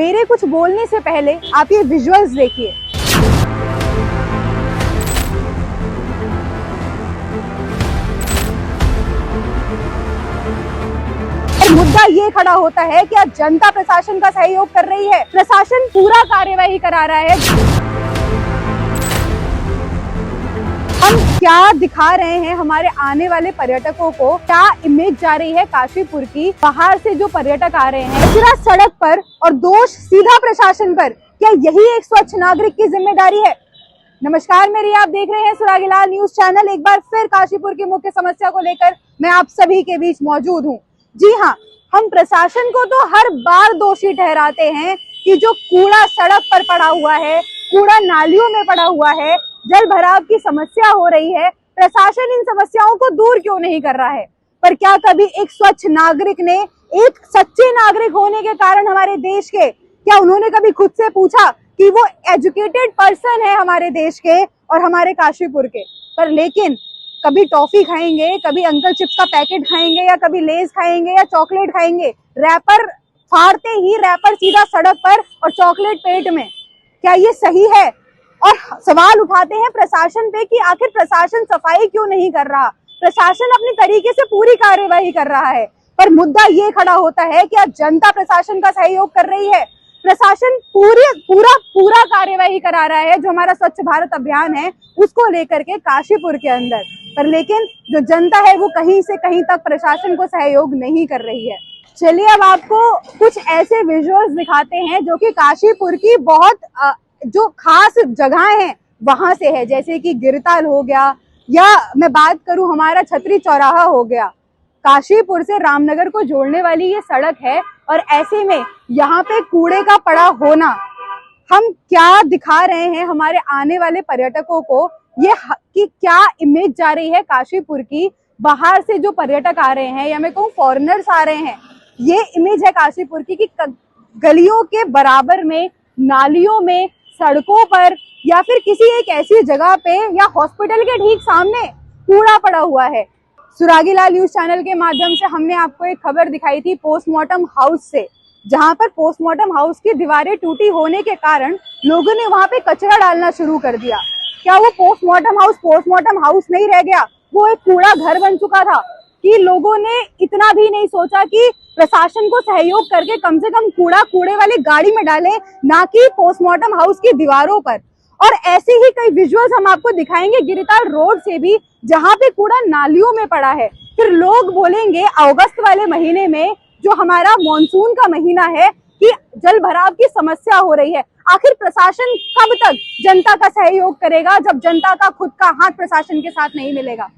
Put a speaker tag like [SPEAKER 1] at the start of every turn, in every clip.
[SPEAKER 1] मेरे कुछ बोलने से पहले आप ये विजुअल्स देखिए। मुद्दा ये खड़ा होता है कि आज जनता प्रशासन का सहयोग कर रही है, प्रशासन पूरा कार्यवाही करा रहा है। हम क्या दिखा रहे हैं हमारे आने वाले पर्यटकों को, क्या इमेज जा रही है काशीपुर की। बाहर से जो पर्यटक आ रहे हैं सिर्फ सड़क पर और दोष सीधा प्रशासन पर, क्या यही एक स्वच्छ नागरिक की जिम्मेदारी है? नमस्कार, मेरी आप देख रहे हैं सुरागीलाल न्यूज चैनल। एक बार फिर काशीपुर की मुख्य समस्या को लेकर मैं आप सभी के बीच मौजूद हूँ। जी हाँ, हम प्रशासन को तो हर बार दोषी ठहराते हैं कि जो कूड़ा सड़क पर पड़ा हुआ है, कूड़ा नालियों में पड़ा हुआ है, जल भराव की समस्या हो रही है, प्रशासन इन समस्याओं को दूर क्यों नहीं कर रहा है? पर क्या कभी एक स्वच्छ नागरिक ने, एक सच्चे नागरिक होने के कारण हमारे देश के, क्या उन्होंने कभी खुद से पूछा कि वो एजुकेटेड पर्सन है हमारे देश के और हमारे काशीपुर के? पर लेकिन कभी टॉफी खाएंगे, कभी अंकल चिप्स का पैकेट खाएंगे, या कभी लेज खाएंगे या चॉकलेट खाएंगे, रैपर फाड़ते ही रैपर सीधा सड़क पर और चॉकलेट पेट में। क्या ये सही है? और सवाल उठाते हैं प्रशासन पे कि आखिर प्रशासन सफाई क्यों नहीं कर रहा, प्रशासन अपने तरीके से पूरी कार्यवाही कर रहा है। पर मुद्दा ये खड़ा होता है कि आज जनता प्रशासन का सहयोग कर रही है, प्रशासन पूरा कार्यवाही करा रहा है जो हमारा स्वच्छ भारत अभियान है उसको लेकर के काशीपुर के अंदर। पर लेकिन जो जनता है वो कहीं से कहीं तक प्रशासन को सहयोग नहीं कर रही है। चलिए अब आपको कुछ ऐसे विजुअल्स दिखाते हैं जो कि काशीपुर की बहुत जो खास जगह हैं वहां से है, जैसे कि गिरताल हो गया, या मैं बात करूं हमारा छतरी चौराहा हो गया। काशीपुर से रामनगर को जोड़ने वाली ये सड़क है और ऐसे में यहाँ पे कूड़े का पड़ा होना, हम क्या दिखा रहे हैं हमारे आने वाले पर्यटकों को, ये कि क्या इमेज जा रही है काशीपुर की। बाहर से जो पर्यटक आ रहे हैं या मैं कहूँ फॉरेनर्स आ रहे हैं, ये इमेज है काशीपुर की कि गलियों के बराबर में, नालियों में, सड़कों पर, या फिर किसी एक ऐसी जगह पे या हॉस्पिटल के ठीक सामने कूड़ा पड़ा हुआ है। सुरागीलाल न्यूज चैनल के माध्यम से हमने आपको एक खबर दिखाई थी पोस्टमार्टम हाउस से, जहां पर पोस्टमार्टम हाउस की दीवारें टूटी होने के कारण लोगों ने वहां पे कचरा डालना शुरू कर दिया। क्या वो पोस्टमार्टम हाउस नहीं रह गया, वो एक कूड़ा घर बन चुका था कि लोगों ने इतना भी नहीं सोचा कि प्रशासन को सहयोग करके कम से कम कूड़ा कूड़े वाली गाड़ी में डालें, ना कि पोस्टमार्टम हाउस की दीवारों पर। और ऐसे ही कई विजुअल्स हम आपको दिखाएंगे गिरिताल रोड से भी, जहां पे कूड़ा नालियों में पड़ा है। फिर लोग बोलेंगे अगस्त वाले महीने में, जो हमारा मॉनसून का महीना है, कि जल भराव की समस्या हो रही है। आखिर प्रशासन कब तक जनता का सहयोग करेगा जब जनता का खुद का हाथ प्रशासन के साथ नहीं मिलेगा?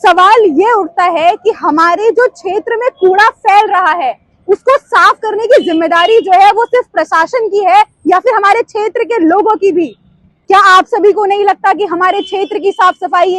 [SPEAKER 1] सवाल ये उठता है कि हमारे जो क्षेत्र में कूड़ा फैल रहा है उसको साफ करने की जिम्मेदारी जो है वो सिर्फ प्रशासन की है या फिर हमारे क्षेत्र के लोगों की भी? क्या आप सभी को नहीं लगता कि हमारे क्षेत्र की साफ सफाई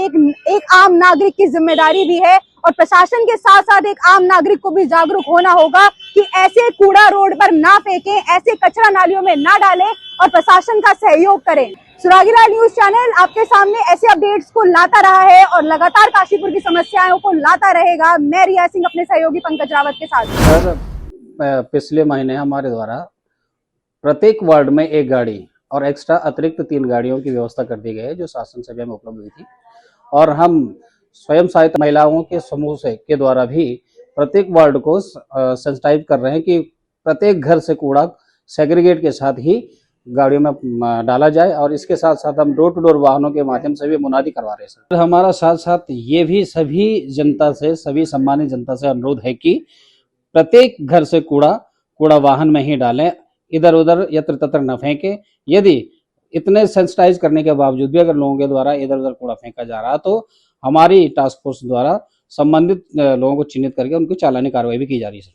[SPEAKER 1] एक आम नागरिक की जिम्मेदारी भी है? और प्रशासन के साथ साथ एक आम नागरिक को भी जागरूक होना होगा कि ऐसे कूड़ा रोड पर ना फेंकें, ऐसे कचरा नालियों में ना डालें और प्रशासन का सहयोग करें। सुरागीलाल न्यूज चैनल आपके सामने ऐसे अपडेट्स को लाता रहा है और लगातार काशीपुर की समस्याओं को लाता रहेगा। मैं रिया सिंह अपने सहयोगी पंकज रावत के साथ।
[SPEAKER 2] सर, पिछले महीने हमारे द्वारा प्रत्येक वार्ड में एक गाड़ी और एक्स्ट्रा अतिरिक्त 3 गाड़ियों की व्यवस्था कर दी गई है जो शासन सेवा में उपलब्ध हुई थी। और हम स्वयं सहायता महिलाओं के समूह के द्वारा भी प्रत्येक वार्ड को सेंसिटाइज कर रहे हैं कि प्रत्येक घर से कूड़ा सेग्रीगेट के साथ ही गाड़ियों में डाला जाए। और इसके साथ साथ हम डोर टू डोर वाहनों के माध्यम से भी मुनादी करवा रहे हैं। सर, हमारा साथ साथ ये भी सभी जनता से, सभी सम्मानित जनता से अनुरोध है कि प्रत्येक घर से कूड़ा वाहन में ही डालें, इधर उधर यत्र तत्र न फेंके। यदि इतने सेंसिटाइज करने के बावजूद भी अगर लोगों के द्वारा इधर उधर कूड़ा फेंका जा रहा तो हमारी टास्क फोर्स द्वारा संबंधित लोगों को चिन्हित करके उनको चालानी कार्रवाई भी की जा रही है।